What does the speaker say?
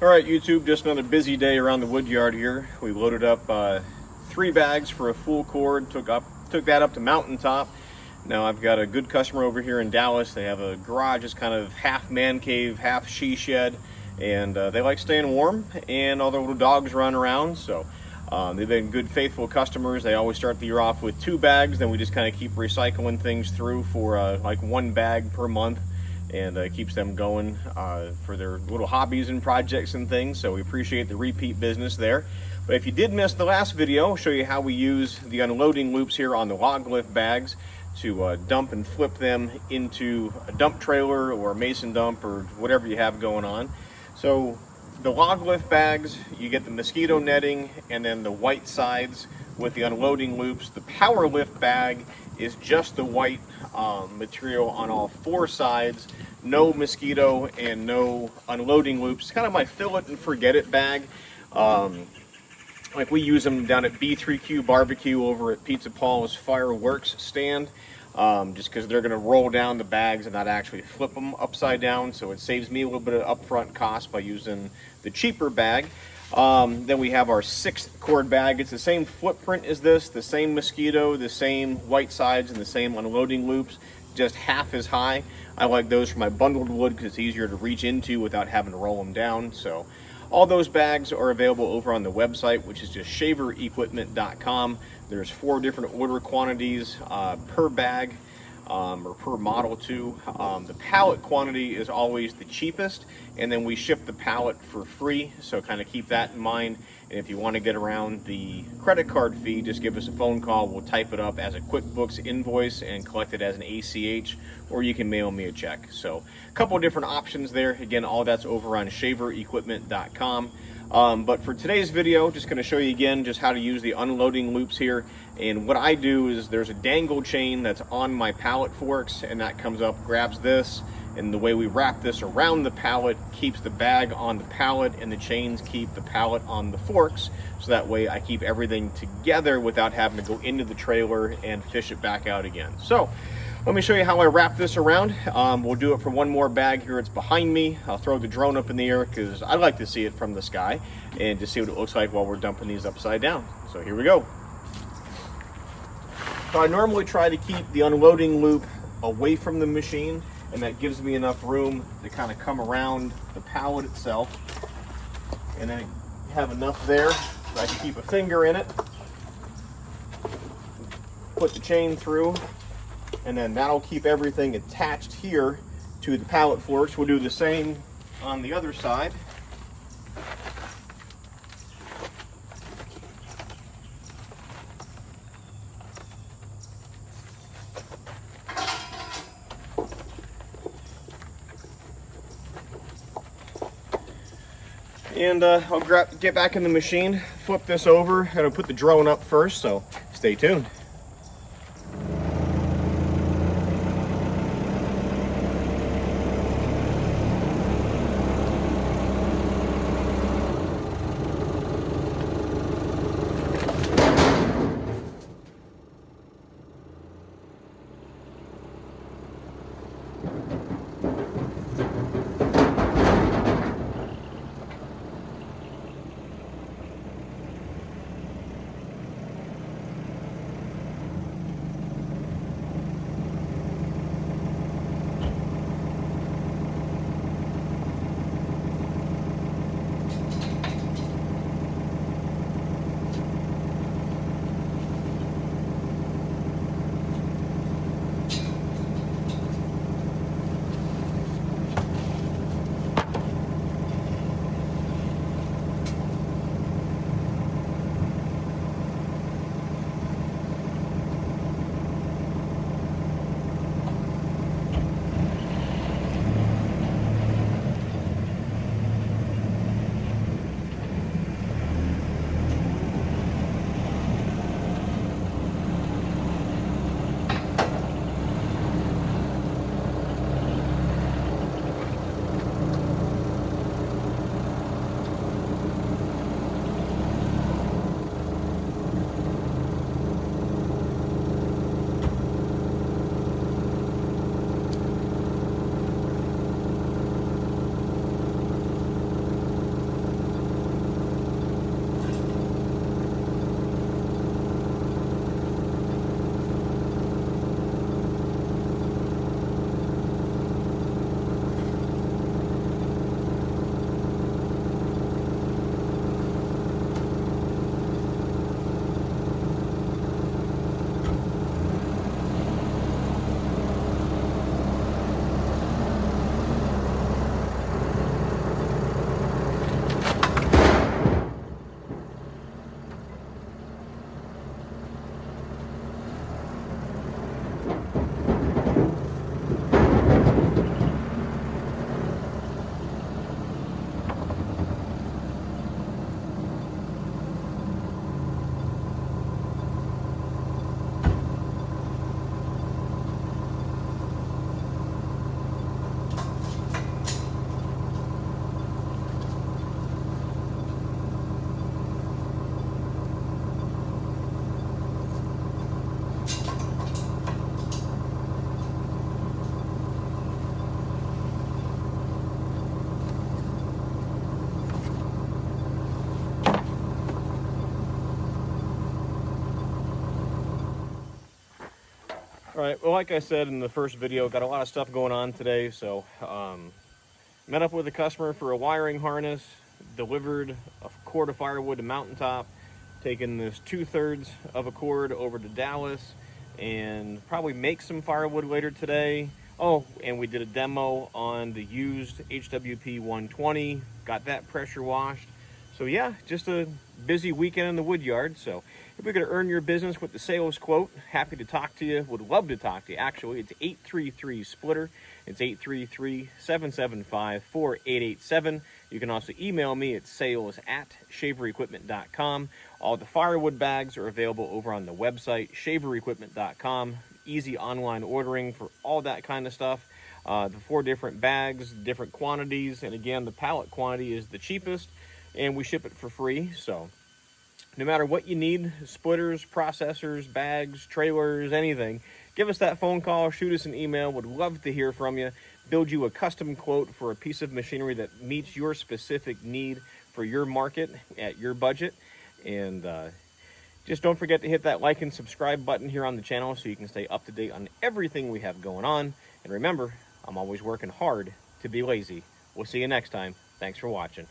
Alright YouTube, just another busy day around the wood yard here. We loaded up 3 bags for a full cord, took that up to Mountaintop. Now I've got a good customer over here in Dallas. They have a garage that's kind of half man cave, half she shed, and they like staying warm, and all their little dogs run around, so they've been good faithful customers. They always start the year off with 2 bags, then we just kind of keep recycling things through for like 1 bag per month, and keeps them going for their little hobbies and projects and things. So we appreciate the repeat business there. But if you did miss the last video, I'll show you how we use the unloading loops here on the log lift bags to dump and flip them into a dump trailer or a mason dump or whatever you have going on. So the log lift bags, you get the mosquito netting and then the white sides with the unloading loops. The power lift bag is just the white material on all 4 sides, no mosquito and no unloading loops. It's kind of my fill it and forget it bag. Like we use them down at B3Q Barbecue over at Pizza Paul's Fireworks stand, just because they're going to roll down the bags and not actually flip them upside down, so it saves me a little bit of upfront cost by using the cheaper bag. Then we have our 6th cord bag. It's the same footprint as this, the same mosquito, the same white sides, and the same unloading loops, just half as high. I like those for my bundled wood because it's easier to reach into without having to roll them down. So all those bags are available over on the website, which is just shaverequipment.com. There's 4 different order quantities per bag. Or per model too. The pallet quantity is always the cheapest, and then we ship the pallet for free, so kind of keep that in mind. And if you want to get around the credit card fee, just give us a phone call. We'll type it up as a QuickBooks invoice and collect it as an ACH, or you can mail me a check. So a couple of different options there. Again, all that's over on shaverequipment.com. But for today's video, just going to show you again just how to use the unloading loops here. And what I do is there's a dangle chain that's on my pallet forks, and that comes up, grabs this, and the way we wrap this around the pallet keeps the bag on the pallet, and the chains keep the pallet on the forks, so that way I keep everything together without having to go into the trailer and fish it back out again. So let me show you how I wrap this around. We'll do it for one more bag here. It's behind me. I'll throw the drone up in the air because I like to see it from the sky and just see what it looks like while we're dumping these upside down. So here we go. So I normally try to keep the unloading loop away from the machine, and that gives me enough room to kind of come around the pallet itself, and then have enough there so I can keep a finger in it, put the chain through, and then that'll keep everything attached here to the pallet forks. We'll do the same on the other side. And I'll get back in the machine, flip this over, and I'll put the drone up first, so stay tuned. All right, well, like I said in the first video, got a lot of stuff going on today. So met up with a customer for a wiring harness, delivered a cord of firewood to Mountaintop, taking this 2/3 of a cord over to Dallas, and probably make some firewood later today. Oh, and we did a demo on the used HWP 120, got that pressure washed. So yeah, just a busy weekend in the wood yard. So if we could earn your business with the sales quote, happy to talk to you, would love to talk to you. Actually, it's 833-SPLITTER. It's 833-775-4887. You can also email me at sales@shaverequipment.com. All the firewood bags are available over on the website, shaverequipment.com. Easy online ordering for all that kind of stuff. The 4 different bags, different quantities, and again, the pallet quantity is the cheapest, and we ship it for free. So no matter what you need, splitters, processors, bags, trailers, anything, give us that phone call, shoot us an email. Would love to hear from you. Build you a custom quote for a piece of machinery that meets your specific need for your market at your budget. And just don't forget to hit that like and subscribe button here on the channel so you can stay up to date on everything we have going on. And remember, I'm always working hard to be lazy. We'll see you next time. Thanks for watching.